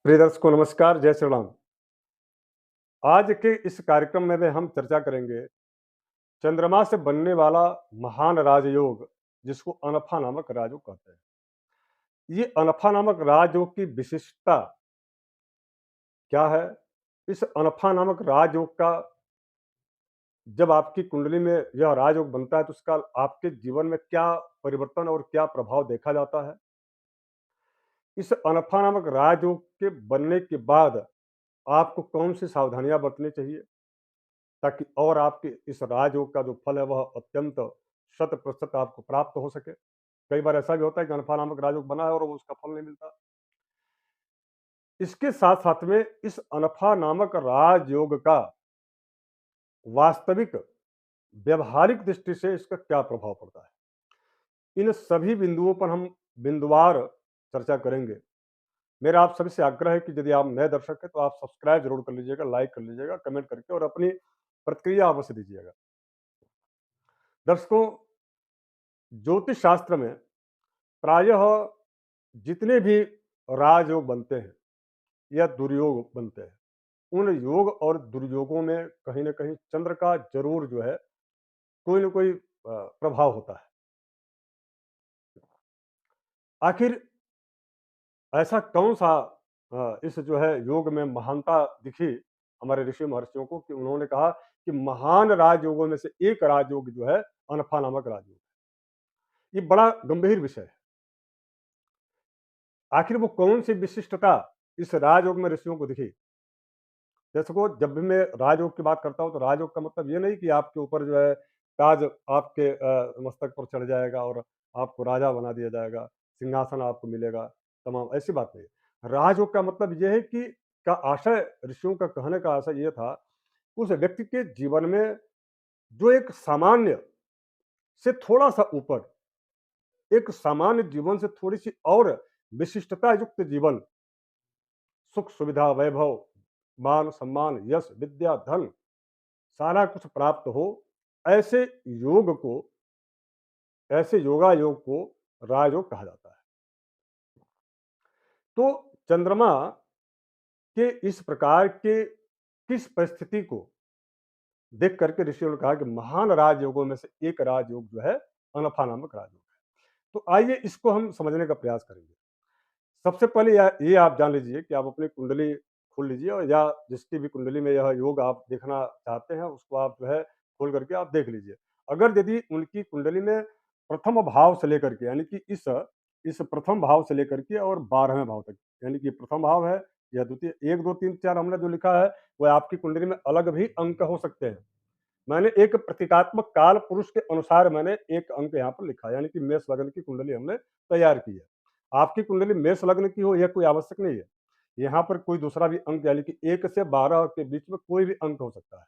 प्रिय दर्शकों नमस्कार, जय श्री राम। आज के इस कार्यक्रम में हम चर्चा करेंगे चंद्रमा से बनने वाला महान राजयोग जिसको अनफा नामक राजयोग कहते हैं। ये अनफा नामक राजयोग की विशिष्टता क्या है? इस अनफा नामक राजयोग का जब आपकी कुंडली में यह राजयोग बनता है तो उसका आपके जीवन में क्या परिवर्तन और क्या प्रभाव देखा जाता है? इस अनफा नामक राजयोग के बनने के बाद आपको कौन सी सावधानियां बरतनी चाहिए ताकि और आपके इस राजयोग का जो फल है वह अत्यंत शत प्रतिशत आपको प्राप्त हो सके। कई बार ऐसा भी होता है कि अनफा नामक राजयोग बना है और वो उसका फल नहीं मिलता। इसके साथ साथ में इस अनफा नामक राजयोग का वास्तविक व्यवहारिक दृष्टि से इसका क्या प्रभाव पड़ता है, इन सभी बिंदुओं पर हम बिंदुवार चर्चा करेंगे। मेरा आप सभी से आग्रह है कि यदि आप नए दर्शक हैं तो आप सब्सक्राइब जरूर कर लीजिएगा, लाइक कर लीजिएगा, कमेंट करके और अपनी प्रतिक्रिया अवश्य दीजिएगा। दर्शकों, ज्योतिष शास्त्र में प्रायः जितने भी राजयोग बनते हैं या दुर्योग बनते हैं, उन योग और दुर्योगों में कहीं न कहीं चंद्र का ज़रूर जो है कोई न कोई प्रभाव होता है। आखिर ऐसा कौन-सा इस जो है योग में महानता दिखी हमारे ऋषि महर्षियों को कि उन्होंने कहा कि महान राजयोगों में से एक राजयोग जो है अनफा नामक राजयोग। ये बड़ा गंभीर विषय है। आखिर वो कौन-सी विशिष्टता इस राजयोग में ऋषियों को दिखी? जैसे को जब भी मैं राजयोग की बात करता हूँ तो राजयोग का मतलब ये नहीं कि आपके ऊपर जो है ताज आपके मस्तक पर चढ़ जाएगा और आपको राजा बना दिया जाएगा, सिंहासन आपको मिलेगा, तमाम ऐसी बात नहीं है। राजयोग का मतलब ये है कि का आशय ऋषियों का कहने का आशय ये था, उस व्यक्ति के जीवन में जो एक सामान्य से थोड़ा-सा ऊपर, एक सामान्य जीवन से थोड़ी-सी और विशिष्टता युक्त जीवन, सुख, सुविधा, वैभव, मान, सम्मान, यश, विद्या, धन सारा कुछ प्राप्त हो, ऐसे योग को, ऐसे योगा योग को राजयोग कहा जाता है। तो चंद्रमा के इस प्रकार के किस परिस्थिति को देख करके ऋषियों ने कहा कि महान राजयोगों में से एक राजयोग जो है अनफा नामक राजयोग है। तो आइए इसको हम समझने का प्रयास करेंगे। सबसे पहले ये आप जान लीजिए कि आप अपनी कुंडली खोल लीजिए और या जिसकी भी कुंडली में यह योग आप देखना चाहते हैं उसको आप जो है खोल करके आप देख लीजिए। अगर यदि उनकी कुंडली में प्रथम भाव से लेकर के यानी कि इस प्रथम भाव से लेकर के और 12वें भाव तक, यानी कि प्रथम भाव है या द्वितीय, 1 2 3 4 हमने जो लिखा है वो आपकी कुंडली में अलग भी अंक हो सकते हैं। मैंने एक प्रतीकात्मक काल पुरुष के अनुसार मैंने एक अंक यहाँ पर लिखा है, यानी कि मेष लग्न की कुंडली हमने तैयार की है। आपकी कुंडली मेष लग्न की हो यह कोई आवश्यक नहीं है। यहाँ पर कोई दूसरा भी अंक यानी कि 1 से 12 के बीच में कोई भी अंक हो सकता है।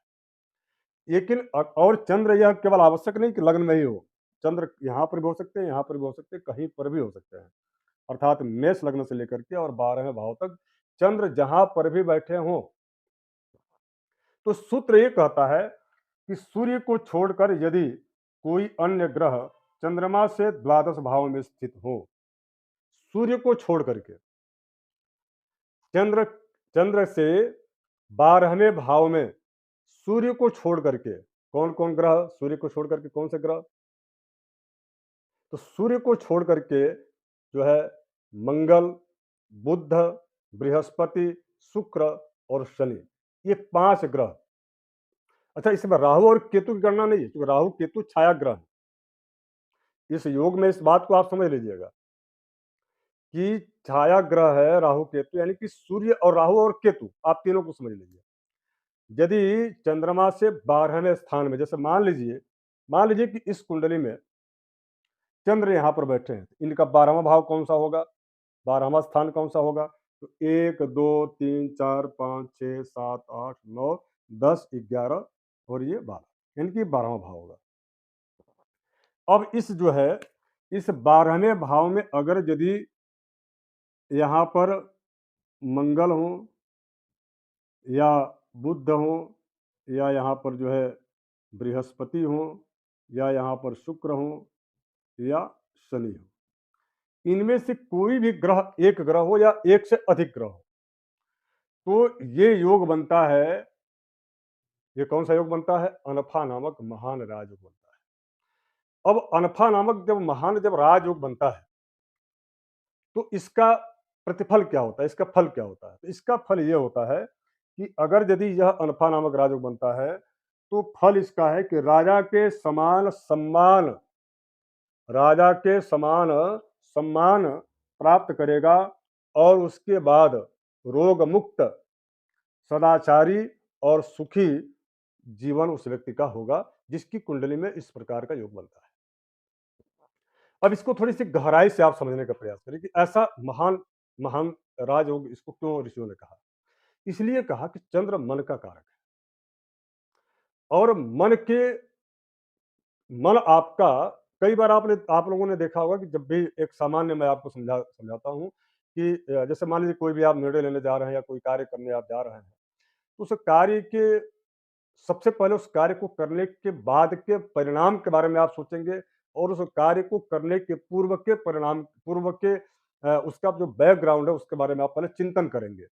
लेकिन और चंद्र यह केवल आवश्यक नहीं कि लग्न में ही हो। चंद्र यहाँ पर भी हो सकते हैं, यहाँ पर भी हो सकते हैं, कहीं पर भी हो सकते हैं। अर्थात मेष लग्न से लेकर के और 12वें भाव तक चंद्र जहाँ पर भी बैठे हों, तो सूत्र ये कहता है कि सूर्य को छोड़कर यदि कोई अन्य ग्रह चंद्रमा से द्वादश भाव में स्थित हो, सूर्य को छोड़ करके चंद्र चंद्र से 12वें भाव में सूर्य को छोड़ करके कौन कौन ग्रह, सूर्य को छोड़ करके कौन से ग्रह, तो सूर्य को छोड़ करके जो है मंगल, बुध, बृहस्पति, शुक्र और शनि, ये 5 ग्रह। अच्छा, इसमें राहु और केतु की गणना नहीं है क्योंकि राहु केतु छाया ग्रह है। इस योग में इस बात को आप समझ लीजिएगा कि छाया ग्रह है राहु केतु, यानी कि सूर्य और राहु और केतु आप तीनों को समझ लीजिए। यदि चंद्रमा से 12वें स्थान में, जैसे मान लीजिए कि इस कुंडली में चंद्र यहाँ पर बैठे हैं, इनका 12वां भाव कौन सा होगा, 12वां स्थान कौन सा होगा, तो 1 2 3 4 5 6 7 8 9 10 11 और ये 12, यानी कि 12वां भाव होगा। अब इस जो है इस 12वें भाव में अगर यदि यहाँ पर मंगल हो या बुध हो या यहाँ पर जो है बृहस्पति हो या यहाँ पर शुक्र हो या शनि हो, इनमें से कोई भी ग्रह, एक ग्रह हो या एक से अधिक ग्रह हो, तो ये योग बनता है, ये कौन-सा योग बनता है? अनफा नामक महान राजयोग बनता है। अब अनफा नामक जब राजयोग बनता है, तो इसका प्रतिफल क्या होता है? इसका फल क्या होता है? तो इसका फल ये होता है कि अगर यदि यह अनफा नामक राजयोग बनता है, तो फल इसका है कि राजा के समान सम्मान प्राप्त करेगा और उसके बाद रोग मुक्त, सदाचारी और सुखी जीवन उस व्यक्ति का होगा, जिसकी कुंडली में इस प्रकार का योग बनता है। अब इसको थोड़ी-सी गहराई से आप समझने का प्रयास करें कि ऐसा महान महान राजयोग इसको क्यों ऋषियों ने कहा? इसलिए कहा कि चंद्र मन का कारक है और मन आपका कई बार आप लोगों ने देखा होगा कि जब भी एक सामान्य मैं आपको समझाता हूँ कि जैसे मान लीजिए कोई भी आप निर्णय लेने जा रहे हैं या कोई कार्य करने आप जा रहे हैं, तो उस कार्य के सबसे पहले उस कार्य को करने के बाद के परिणाम के बारे में आप सोचेंगे और उस कार्य को करने के पूर्व के उसका जो बैकग्राउंड है उसके बारे में आप पहले चिंतन करेंगे।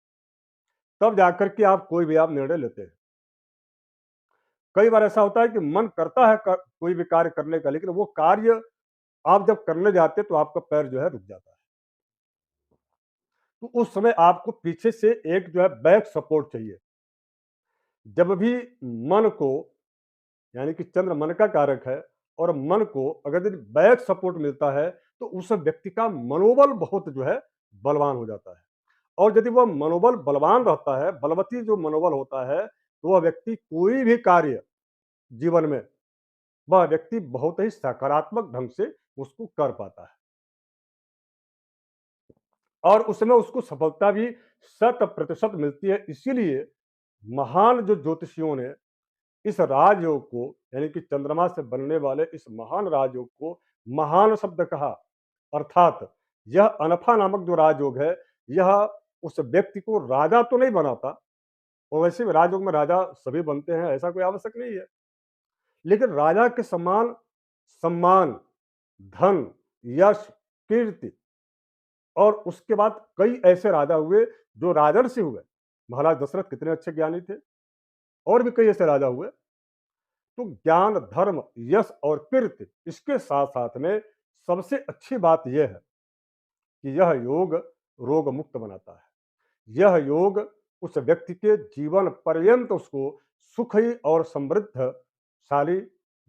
तब जाकर के आप कोई भी आप निर्णय लेते हैं। कई बार ऐसा होता है कि मन करता है कोई भी कार्य करने का, लेकिन वो कार्य आप जब करने जाते हैं तो आपका पैर जो है रुक जाता है। तो उस समय आपको पीछे से एक जो है बैक सपोर्ट चाहिए। जब भी मन को, यानी कि चंद्र मन का कारक है और मन को अगर यदि बैक सपोर्ट मिलता है तो उस व्यक्ति का मनोबल बहुत जो है बलवान हो जाता है। और यदि वह मनोबल बलवान रहता है, बलवती जो मनोबल होता है, तो वह व्यक्ति कोई भी कार्य जीवन में, वह व्यक्ति बहुत ही सकारात्मक ढंग से उसको कर पाता है और उसमें उसको सफलता भी 100% मिलती है। इसीलिए महान जो ज्योतिषियों ने इस राजयोग को, यानी कि चंद्रमा से बनने वाले इस महान राजयोग को महान शब्द कहा। अर्थात यह अनफा नामक जो राजयोग है, यह उस व्यक्ति को राजा तो नहीं बनाता, और वैसे भी राजयोग में राजा सभी बनते हैं, ऐसा कोई आवश्यक नहीं है, लेकिन राजा के समान सम्मान, धन, यश, कीर्ति, और उसके बाद कई ऐसे राजा हुए जो राजर्षि हुए। महाराज दशरथ कितने अच्छे ज्ञानी थे, और भी कई ऐसे राजा हुए। तो ज्ञान, धर्म, यश और कीर्ति, इसके साथ साथ में सबसे अच्छी बात यह है कि यह योग रोग मुक्त बनाता है। यह योग उस व्यक्ति के जीवन पर्यंत उसको सुखी और समृद्धशाली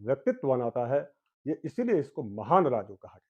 व्यक्तित्व बनाता है। ये इसीलिए इसको महान राजयोग कहा गया।